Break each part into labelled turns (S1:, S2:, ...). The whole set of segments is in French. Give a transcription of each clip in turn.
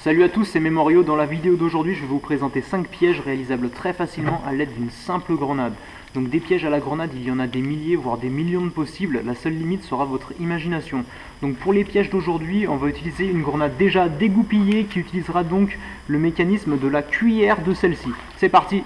S1: Salut à tous, c'est Memorio. Dans la vidéo d'aujourd'hui, je vais vous présenter 5 pièges réalisables très facilement à l'aide d'une simple grenade. Donc des pièges à la grenade, il y en a des milliers, voire des millions de possibles. La seule limite sera votre imagination. Donc pour les pièges d'aujourd'hui, on va utiliser une grenade déjà dégoupillée qui utilisera donc le mécanisme de la cuillère de celle-ci. C'est parti!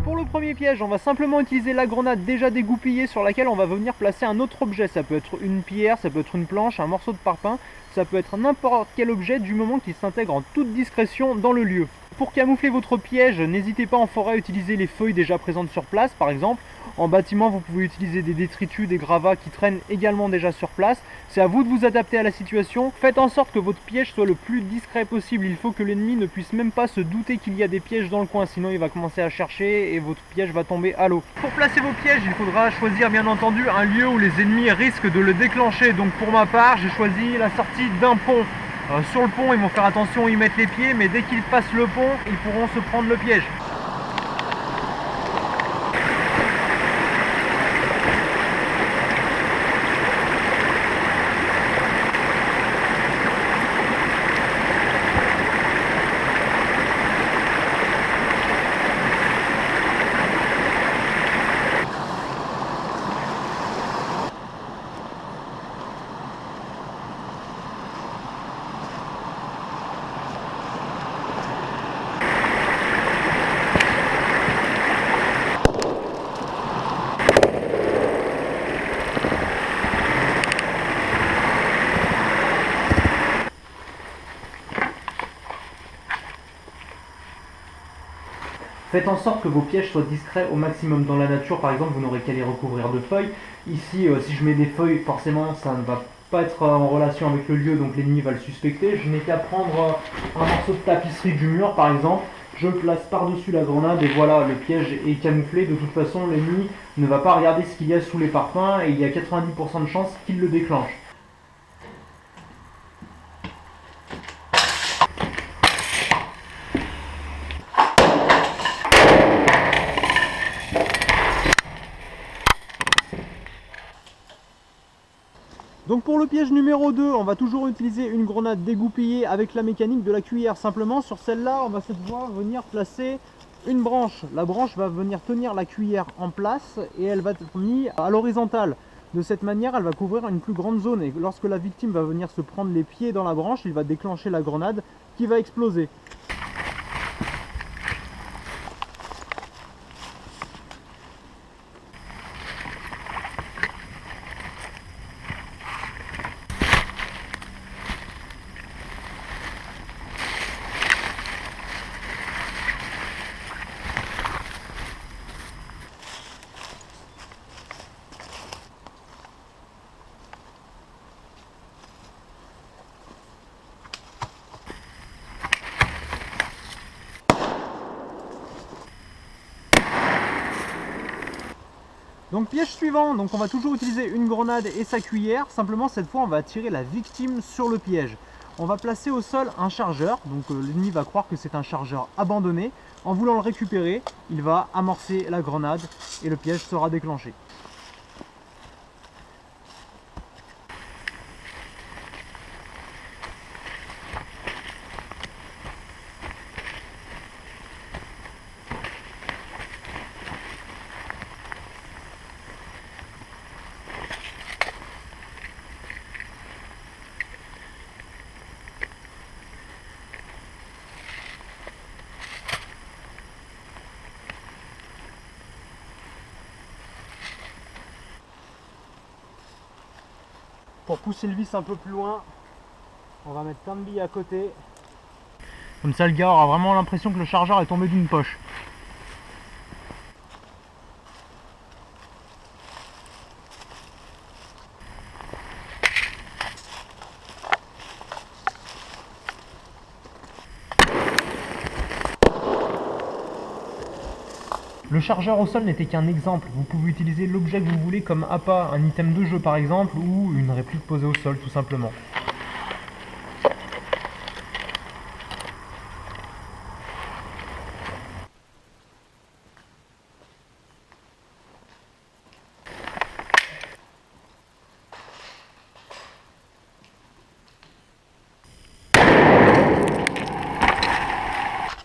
S1: Pour le premier piège, on va simplement utiliser la grenade déjà dégoupillée sur laquelle on va venir placer un autre objet. Ça peut être une pierre, ça peut être une planche, un morceau de parpaing, ça peut être n'importe quel objet du moment qu'il s'intègre en toute discrétion dans le lieu. Pour camoufler votre piège, n'hésitez pas en forêt à utiliser les feuilles déjà présentes sur place par exemple. En bâtiment, vous pouvez utiliser des détritus, des gravats qui traînent également déjà sur place. C'est à vous de vous adapter à la situation. Faites en sorte que votre piège soit le plus discret possible. Il faut que l'ennemi ne puisse même pas se douter qu'il y a des pièges dans le coin, sinon il va commencer à chercher et votre piège va tomber à l'eau. Pour placer vos pièges, il faudra choisir bien entendu un lieu où les ennemis risquent de le déclencher. Donc pour ma part, j'ai choisi la sortie d'un pont. Sur le pont, ils vont faire attention où ils mettent les pieds, mais dès qu'ils passent le pont, ils pourront se prendre le piège. Faites en sorte que vos pièges soient discrets au maximum. Dans la nature, par exemple, vous n'aurez qu'à les recouvrir de feuilles. Ici, si je mets des feuilles, forcément, ça ne va pas être en relation avec le lieu, donc l'ennemi va le suspecter. Je n'ai qu'à prendre un morceau de tapisserie du mur, par exemple. Je le place par-dessus la grenade et voilà, le piège est camouflé. De toute façon, l'ennemi ne va pas regarder ce qu'il y a sous les parpaings et il y a 90% de chances qu'il le déclenche. Donc pour le piège numéro 2, on va toujours utiliser une grenade dégoupillée avec la mécanique de la cuillère. Simplement sur celle-là, on va cette fois venir placer une branche. La branche va venir tenir la cuillère en place et elle va être mise à l'horizontale. De cette manière, elle va couvrir une plus grande zone et lorsque la victime va venir se prendre les pieds dans la branche, il va déclencher la grenade qui va exploser. Donc piège suivant, donc on va toujours utiliser une grenade et sa cuillère, simplement cette fois on va attirer la victime sur le piège. On va placer au sol un chargeur, donc l'ennemi va croire que c'est un chargeur abandonné. En voulant le récupérer, il va amorcer la grenade et le piège sera déclenché. Pour pousser le vis un peu plus loin, on va mettre plein de billes à côté. Comme ça le gars aura vraiment l'impression que le chargeur est tombé d'une poche. Le chargeur au sol n'était qu'un exemple, vous pouvez utiliser l'objet que vous voulez comme appât, un item de jeu par exemple, ou une réplique posée au sol tout simplement.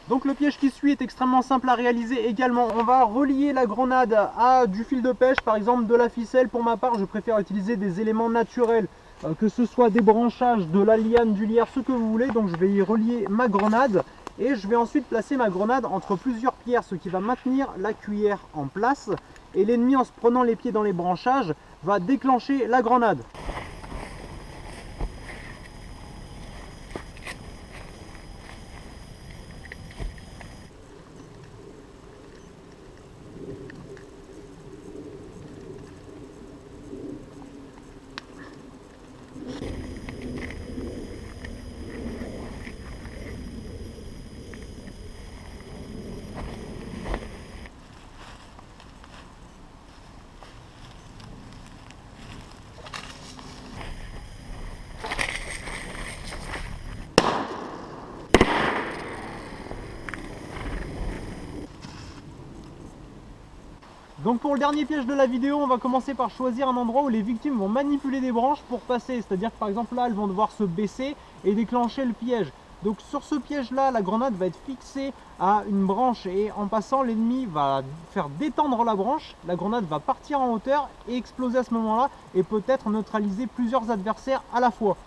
S1: Donc le piège qui suit est extrêmement simple à réaliser également. On va relier la grenade à du fil de pêche, par exemple de la ficelle. Pour ma part, je préfère utiliser des éléments naturels, que ce soit des branchages, de la liane, du lierre, ce que vous voulez. Donc je vais y relier ma grenade et je vais ensuite placer ma grenade entre plusieurs pierres, ce qui va maintenir la cuillère en place. Et l'ennemi, en se prenant les pieds dans les branchages, va déclencher la grenade. Donc pour le dernier piège de la vidéo, on va commencer par choisir un endroit où les victimes vont manipuler des branches pour passer. C'est-à-dire que par exemple là, elles vont devoir se baisser et déclencher le piège. Donc sur ce piège là, la grenade va être fixée à une branche et en passant, l'ennemi va faire détendre la branche. La grenade va partir en hauteur et exploser à ce moment-là et peut-être neutraliser plusieurs adversaires à la fois.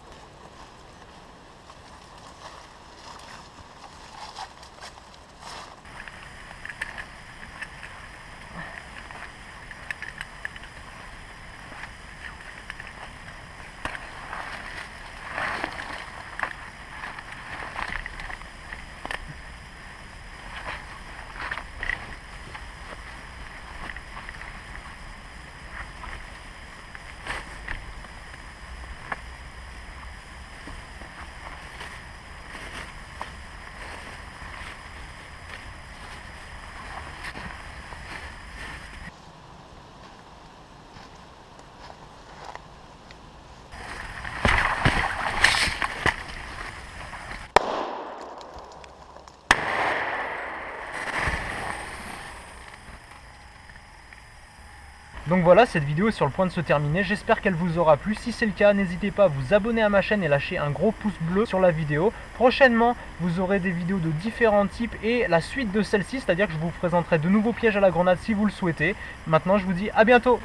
S1: Donc voilà, cette vidéo est sur le point de se terminer, j'espère qu'elle vous aura plu. Si c'est le cas, n'hésitez pas à vous abonner à ma chaîne et lâcher un gros pouce bleu sur la vidéo. Prochainement, vous aurez des vidéos de différents types et la suite de celle-ci, c'est-à-dire que je vous présenterai de nouveaux pièges à la grenade si vous le souhaitez. Maintenant, je vous dis à bientôt.